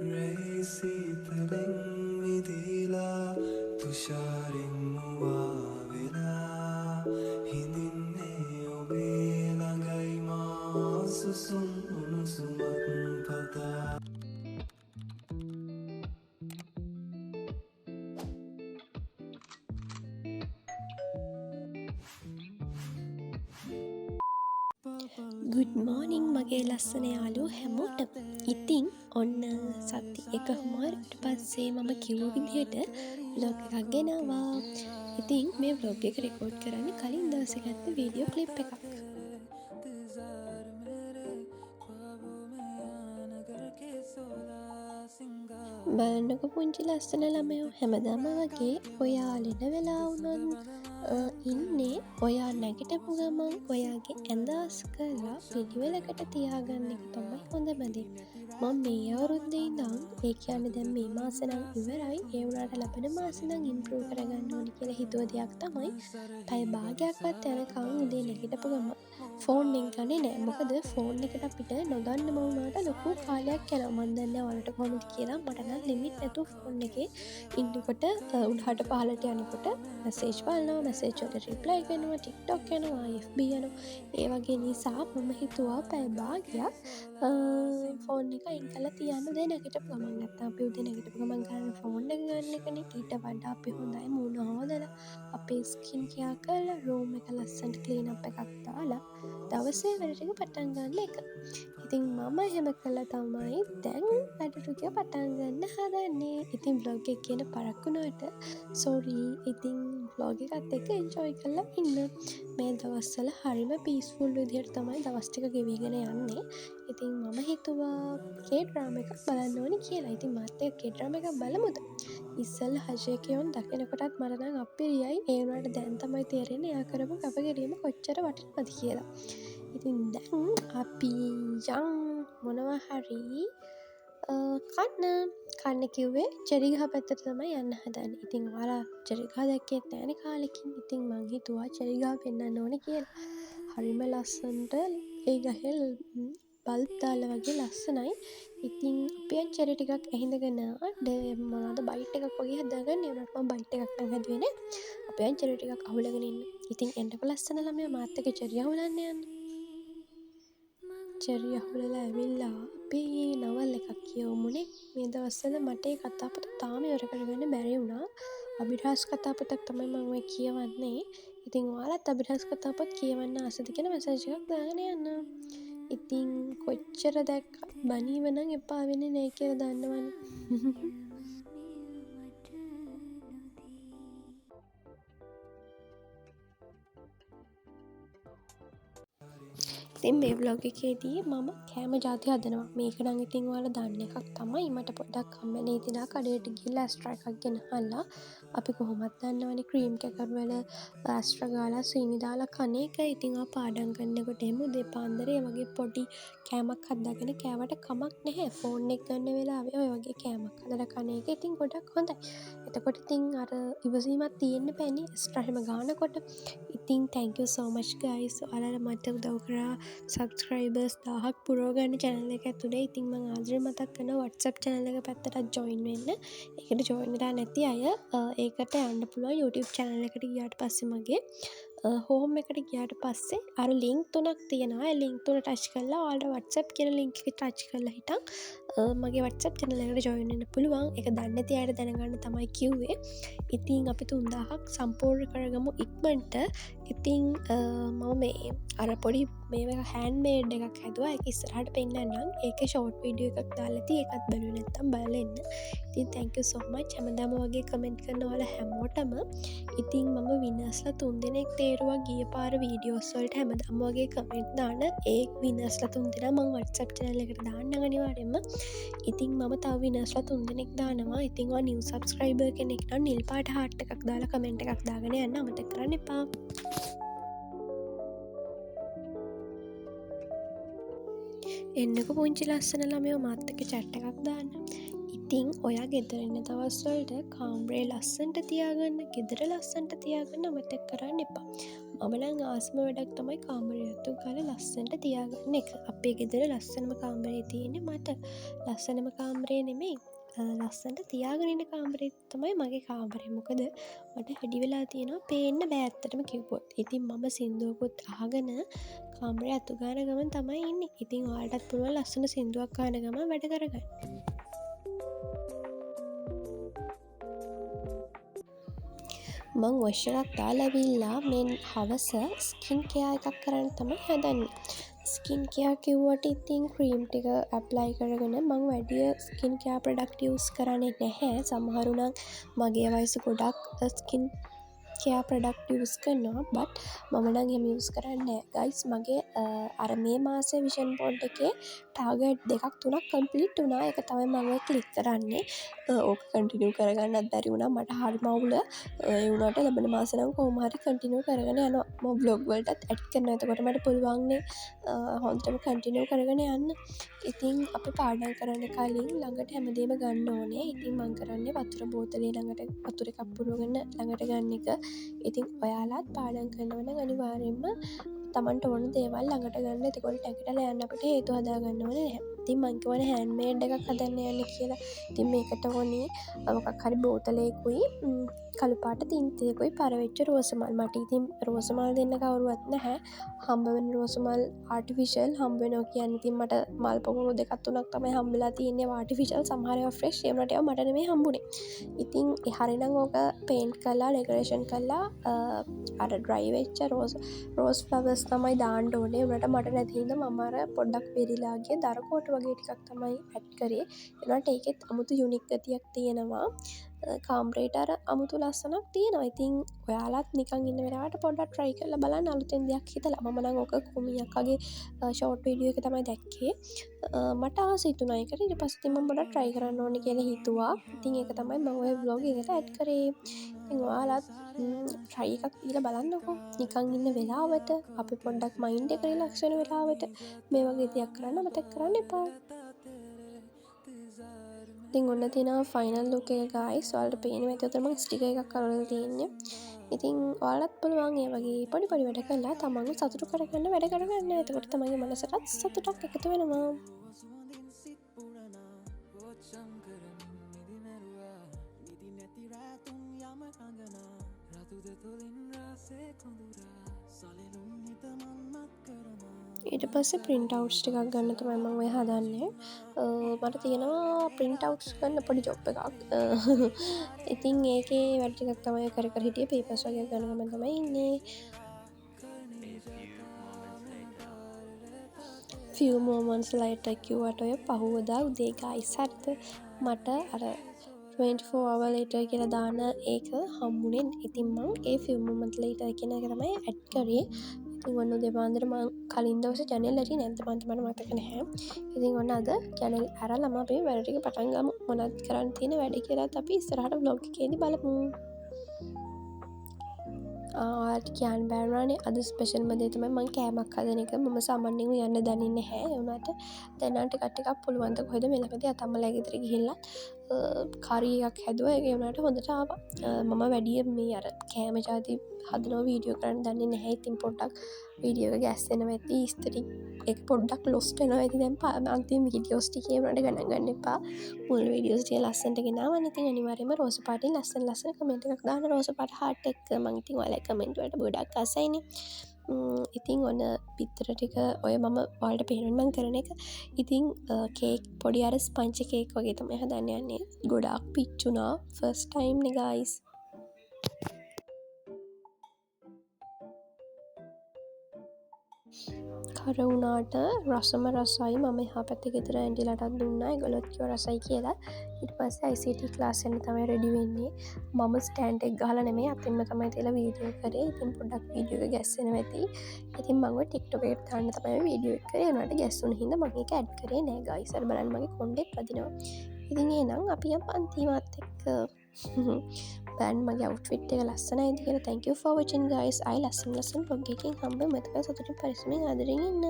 රැයිසීතලෙන් මිදිලා තුෂාරෙන් මුවාවෙලා හිඳින්නේ ඔබේ ළඟයි මා සුසුම් උණුසුමක් පතා ගුඩ් මෝනිින් මගේ ලස්සන යාලු හැමෝට ඉතිං ඔන්න සති එක හමාරට පස්සේ මම කිව්ව විදිහට බ්ලොග් එකක් ගෙනවා. ඉතිං මේ බ්ලොග් එක රෙකෝඩ් කරන්න කලින් දවසගත්ත වීඩියෝ ක්ලිප් එකක්. බලන්නක පුංචි ලස්සන ළමයෝ හැමදාම වගේ ඔයා ලෙඩ වෙලා වුණොත් ඉන්නේ ඔයා නැගිටපු ගමන් ඔයාගේ ඇඳස් කරලා පිළිවෙලකට තියාගන්න එක තමයි හොඳම දේ. මම මේ අවුරුද්දේ ඉඳන් ඒ කියන්නේ දැන් මේ මාසෙ නම් ඉවරයි. ඒ වුණාට ලබන මාසෙ නම් ඉම්ප්‍රූව් කරගන්න ඕනි කියලා හිතුව දෙයක් තමයි පැය භාගයක්වත් යනකම් උදේ නැගිටපු ගමන් ෆෝන් එක ගන්නේ නැහැ. මොකද ෆෝන් එකට අපිට නොදන්නම වුණාට ලොකු කාලයක් යනවා. මම දන්නේ නැහැ ඔයාලට කොහොමද කියලා. මට නම් ලිමිට් නැතුව ෆෝන් එකේ ඉන්නකොට උඩහට පහළට යනකොට මැසේජ් බලනවා, මැසේජ් වලට රිප්ලයි කරනවා, TikTok යනවා, FB යනවා. ඒ වගේ නිසා මම හිතුවා පැය භාගයක් ෆෝන් එක අයින් කරලා තියන්න උදේ නැගිටපු ගමන්. නැත්නම් අපි උදේ නැගිටපු ගමන් ගන්න ෆෝන් එක ගන්න එකනේ ඊට වඩා අපි හොඳයි මූණ හොදලා අපේ ස්කින් කෙයාර් කරලා රූම් එක ලස්සනට ක්ලීන් අප් එකක් දාලා දවසේ වැඩ ටික පටන් ගන්න එක. ඉතින් මම එහෙම කළා තමයි දැන් වැඩ ටික පටන් ගන්න හදන්නේ. ඉතින් vlog එක කියන පරක් වුණාට sorry. ඉතින් vlog එකත් එක්ක enjoy කරලා ඉන්න. මේ දවස්වල හරිම peaceful විදිහට තමයි දවස් ටික ගෙවිගෙන යන්නේ. ඉතින් මම හිතුවා K-drama එකක් බලන්න ඕනි කියලා. ඉතින් මාත් එක්ක K-drama එකක් බලමුද? ඉස්සෙල්ලා හජේකියොන් දකිනකොටත් මට නම් අප්පිරියයි. ඒ වුණාට දැන් තමයි තේරෙන්නේ එයා කරපු කැපකිරීම කොච්චර වටිනවද කියලා. ඉතින් දැන් අපි යන් මොනවා හරි කන්න කිව්වේ චෙරි ගහ පැත්තට තමයි යන්න හදන්නේ. ඉතින් ඔයාලා චෙරි ගහ දැක්කේ නැහැනේ කාලෙකින්. ඉතින් මං හිතුවා චෙරි ගහ පෙන්වන්න ඕනේ කියලා. හරිම ලස්සනට ඒ ගහේ බල්බ් දාලා වගේ ලස්සනයි. ඉතින් අපි යන් චෙරි ටිකක් ඇහිඳගෙන මොනවද බයිට් එකක් වගේ හදාගන්න. ඒ වුණාට මම බයිට් එකක් නම් හැදුවේ නෑ. අපි යන් චෙරි ටිකක් අහුලගෙන ඉන්න. ඉතින් එන්නකො ලස්සන ළමයා මාත් එක්ක චෙරි අහුලන්න යන්න. චෙරි අහුලලා ඇවිල්ලා අපි නවල් එකක් කියවමුනේ. මේ දවස්වල මට ඒ කතාපොත තාම ඉවර කරගන්න බැරි වුණා. අභිරහස් කතාපොතක් තමයි මම ඔය කියවන්නේ. ඉතින් ඔයාලත් අභිරහස් කතාපොත් කියවන්න ආසද කියලා මැසේජ් එකක් දාගෙන යන්න. ඉතින් කොච්චර දැක්ක බනීව නම් එපා වෙන්නේ නැහැ කියලා දන්නවනේ. ඉතින් මේ vlog එකේදී මම කෑම ජාති හදනවා. මේක නම් ඉතින් ඔයාලා දන්න එකක් තමයි. මට පොඩ්ඩක් කම්මැලි හිතිලා කඩේට ගිහලා ඇස්ට්‍රා එකක් ගෙනහල්ලා අපි කොහොමද දන්නවනේ ක්‍රීම් කෙකර් වල ඇස්ට්‍රා ගාලා සීනි දාලා කන එක. ඉතින් ආ පාඩම් කරනකොට එහෙම උදේ පාන්දරේ වගේ පොඩි කෑමක් හදාගෙන කෑවට කමක් නැහැ. ෆෝන් එක ගන්න වෙලාවේ ඔය වගේ කෑමක් හදලා කන එක ඉතින් ගොඩක් හොඳයි. එතකොට ඉතින් අර ඉවසීමක් තියෙන්න බෑනේ ඇස්ට්‍රා හැම ගානකොට. ඉතින් thank you so much guys. ඔයාලා මට උදව් කරා සබස්ක්‍රයිබර්ස් 1000ක් පුරවගන්න channel එක ඇතුලේ. ඉතින් මම ආදරෙන් මතක් කරනවා WhatsApp channel එක පැත්තට join වෙන්න. ඒකට join වෙලා නැති අය ඒකට යන්න පුළුවන්. YouTube channel එකට ගියාට පස්සේ මගේ home එකට ගියාට පස්සේ අර link තුනක් තියෙනවා. ඒ link තුන touch කරලා ඔයාලට WhatsApp කියන link එක touch කරලා හිටන් මගේ WhatsApp channel එකට join වෙන්න පුළුවන්. ඒක දන්නේ නැති අයට දැනගන්න තමයි කිව්වේ. ඉතින් අපි 3000ක් සම්පූර්ණ කරගමු ඉක්මනට. ඉතින් මම මේ අර පොඩි මේ handmade එකක් හැදුවා. ඒක ඉස්සරහට පෙන්නන්නම්. ඒකේ short video එකක් දාලා තියෙයි. ඒකත් බලුවේ නැත්තම් බලලා එන්න. ඉතින් thank you so much. හැමදාම වගේ comment කරන ඔයාලා හැමෝටම. ඉතින් මම විනර්ස්ලා 3 දෙනෙක් තේරුවා ගිය පාර videos වලට හැමදාම වගේ comment දාන ඒ විනර්ස්ලා 3 දෙනා මම WhatsApp channel එකට දාන්නම් අනිවාර්යෙන්ම. ඉතින් මම තව විනර්ස්ලා 3 දෙනෙක් දානවා. ඉතින් ඔයා new subscriber කෙනෙක් නම් නිල් පාට heart එකක් දාලා comment එකක් දාගෙන යන්න අමතක කරන්න එපා. එන්නක පුංචි ලස්සන ළමයෝ මාත් එක්ක chat එකක් දාන්න. ඉතිං ඔයා ගෙදරන්න දවස්වලට කාම්බරේ ලස්සන්ට තියාගන්න ගෙදර ලස්සන්ට තියාගන්න අමතක් කරන්න එපා. මමනං ආස්ම වැඩක් තමයි කාමරයත්තු කාල ලස්සන්ට තියාගන්න එක. අපේ ගෙදර ලස්සනම කාම්බරේ තියෙන්නේ මට ලස්සනම කාම්බරේ නෙමෙයි ලස්සන්ට තියාගරන්න කාම්බරේ තමයි මගේ කාම්බරය. මොකද මට හැඩි වෙලා තියෙනවා පේන්න බෑත්තටම කිව්පොත්. ඉතින් මම සිින්දුවකුත් ආගන කාම්බරය අතු ගාන ගමන් තමයි ඉන්න. ඉතින් ආටත් පුළුවන් ලස්සන සිින්දුවක් කාන ගම වැඩ කරගන්න. මං වශ්‍යකක් දාලැවිල්ලා මෙන් හවස ස්කින් කයා එකක් කරන්න තමයි හැදන්න. ස්කින් කයා කිව්වට ඉතින් ක්‍රීම් ටික ඇප්ලයි කරගෙන මං වැඩිය ස්කින් කයා ප්‍රඩක්ටියස් කරන්නේ නැහැ. සමහරුනම් මගේ වයස ගොඩක් ස්කින් කයා ප්‍රඩක්ටියස් කරනවා බට් මමනං හෙම යස් කරන්න ගයිස්. මගේ අර මේ මාසේ විෂන් පොඩ් එකේ ටාගට් දෙකක් තුනක් කම්පලිට් වනා එක තමයි මම කලික් කරන්නේ. ඕක කටිනිය කරගන්නත් බැරි වුණා මට හරි මවුල ඒවුණට ලබන මාසනම් කෝමහරි කටිනිය කරගෙන යන ම බ්ලොග් වලටත් ඇට් කරන ඇතකොට මට පුළුවන්න්නේ හොන්තම කටිනිය කරගෙන යන්න. ඉතින් අපි පාඩන් කරන්න කලින් ළඟට හැමදේම ගන්න ඕනේ. ඉතින් මං කරන්නේ වතුර බෝතලේ ළඟට වතුර කප්පුරුවගන්න ළඟට ගන්න එක. ඉතින් ඔයාලාත් පාඩන් කරනවන අනිවාරෙන්ම තමන්ට ඕන දේවල් ළඟට ගන්න එතකොට ටැකිටල යන්න අපට හේතු හදාගන්න ඕන නැහැ. ඉතින් මංකවන හැන්මේඩ් එකක් හදන්න යන්න කියලා. ඉතින් මේකට ඕනේ මොකක් හරි බෝතලයකුයි කළුපාට තින්තයකුයි පරවෙච්ච රෝසමල්. මට ඉතින් රෝසමල් දෙන්න කවරුවත් නැහැ. හම්බවෙන රෝසමල් ආටිෆිෂල් හම්බෙනෝ කියන්න. ඉතින් මට මල් පොකුණු දෙකක් තුනක් තමයි හම්බලා තියන්නේ ආටිෆිෂල්. සමහරව ෆ්‍රෙෂ් ඒමට මට නෙමේ හම්බුනේ. ඉතින් එහරිනම් ඕක පේන්ට් කල්ලා ඩෙකරේෂන් කල්ලා අර ඩ්‍රයි වෙච්ච රෝස් ෆ්ලවර්ස් තමයි දාන්න ඕනේ. උනට මට නැතිහින්ද මමර පොඩ්ඩක් පෙරිලාගේ දරකෝට වගේ ටිකක් තමයි ඇඩ් කරේ. එනට ඒකෙත් අමුතු යුනික් ගතියක් තියෙනවා. කාම්බරේට අර අමුතු ලස්සනක් තියෙනවා. ඉතින් ඔයාලත් නිකන් ඉන්න වෙලාවට පොඩ්ඩක් try කරලා බලන්න අලුතෙන් දෙයක් හිතලා. මම නම් ඔක කුමියක්ගේ ෂෝට් වීඩියෝ එක තමයි දැක්කේ. මට ආස හිතුණා ඒකට. ඊට පස්සේ ඉතින් මම පොඩ්ඩක් try කරන්න ඕනේ කියලා හිතුවා. ඉතින් ඒක තමයි මම ඔය vlog එකට ඇඩ් කරේ. ඉතින් ඔයාලත් try එකක් දීලා බලන්නකෝ. නිකන් ඉන්න වෙලාවට අපි පොඩ්ඩක් mind එක relax වෙන වෙලාවට මේ වගේ දෙයක් කරන්න මතක කරන්න එපා. ඉතින් ඔන්න තියෙනවා ෆයිනල් ලුක් එක ගයිස්. ඔයාලට පේනවා ඒකත් මම ස්ටිකර් එකක් කරලා තියෙන්නේ. ඉතින් ඔයාලත් පුළුවන් ඒ වගේ පොඩි පොඩි වැඩ කරලා තමන්ව සතුටු කරගන්න වැඩ කරගන්න. එතකොට තමන්ගේ මනසටත් සතුටක් එකතු වෙනවා. ඊට පස්සේ ප්‍රින්ට් අවුට්ස් ටිකක් ගන්න තමයි මම ඔය හදන්නේ. මට තියෙනවා ප්‍රින්ට් අවුට්ස් ගන්න පොඩි ජොබ් එකක්. ඉතින් ඒකේ වැඩ ටිකක් තමයි කර කර හිටියේ. පේපර්ස් වගේ ගන්න ගමන් තමයි ඉන්නේ. few moments later කිව්වට ඔය පහුවදා උදේ ගයිස් හරිද මට අර 24 hour later කියලා දාන ඒක හම්බුනේ. ඉතින් මම ඒ few moments later කියන එක තමයි ඇඩ් කරේ. ඉතින් ඔන්න උදේ පාන්දර මම කලින් දවසේ channel එකේ නැද්ද මන්ට මතක නැහැ. ඉතින් ඔන්න අද channel අරලම අපි වැඩ ටික පටන් ගමු. මොනවද කරන්න තියෙන වැඩ කියලාත් අපි ඉස්සරහට vlog එකේදී බලමු. කියන්න බෑරවානේ අද ස්පෙෂල්ම දේ තමයි මං කෑමක් හදන එක. මම සාමාන්‍යයෙන් යන්න දන්නේ නැහැ. ඒ වුණාට දැන් ටිකක් පුළුවන් ද කොහෙද මේ ළඟදී අතම්මලා ගෙදර ගිහිල්ලා කරි එකක් හැදුවා. ඒ වුණාට හොඳට ආවා. මම වැඩි මේ අර කෑම જાති හදනවා වීඩියෝ කරන්න දන්නේ නැහැ. ඉතින් පොඩ්ඩක් වීඩියෝ එක ගැස්සෙනවා ඇති. ඉස්තරි ඒක පොඩ්ඩක් ලොස්ට් වෙනවා. ඉතින් දැන් අන්තිම වීඩියෝස් ටිකේ වුණාට ගණන් ගන්න එපා. මුල් වීඩියෝස් ටික ලස්සනට ගෙනාවා. ඉතින් අනිවාර්යයෙන්ම රෝස පාටින් ලස්සන කමෙන්ට් එකක් දාන්න. රෝස පාට heart එක මම ඉතින් ඔයාලා කමෙන්ට් වලට ගොඩක් ආසයිනේ. ඉතින් ඔන්න පිත්තර ටික ඔය මම ඔයාලට පේනවා මම කරන එක. ඉතින් කේක් පොඩි අර ස්පන්ජ් කේක් වගේ තමයි හදන්න යන්නේ. ගොඩාක් පිච්චුණා ෆස්ට් ටයිම් නේ ගයිස්. කර වුණාට රසම රසයි. මම එහා පැත්තේ ගෙදර ඇන්ටිලටත් දුන්නා. ඒගොල්ලොත් කිව්වා රසයි කියලා. ඊට පස්සේ ICT ක්ලාස් එක තමයි රෙඩි වෙන්නේ. මම ස්ටෑන්ඩ් එක ගහලා නෙමෙයි අතින්ම තමයි තියලා වීඩියෝ කරේ. ඉතින් පොඩ්ඩක් වීඩියෝ එක ගැස්සෙනවා ඇති. ඉතින් මම ඔය TikTok එකට දාන්න තමයි වීඩියෝ එක කරේ. ඒනට ගැස්සුන හින්දා මම ඒක ඇඩ් කරේ නෑ ගයිස්. අර බලන්න මගේ කොණ්ඩෙත් වදිනවා. ඉතින් එහෙනම් අපි යම් පන්තිමත් එක්ක බෑන් මගේ අවුට්ෆිට් එක ලස්සනයි කියලා. thank you for watching guys. I ලස්සන vlog එකකින් හම්බෙමු. මතක සතුටින් පරිස්සමෙන් ආදරෙන් ඉන්න.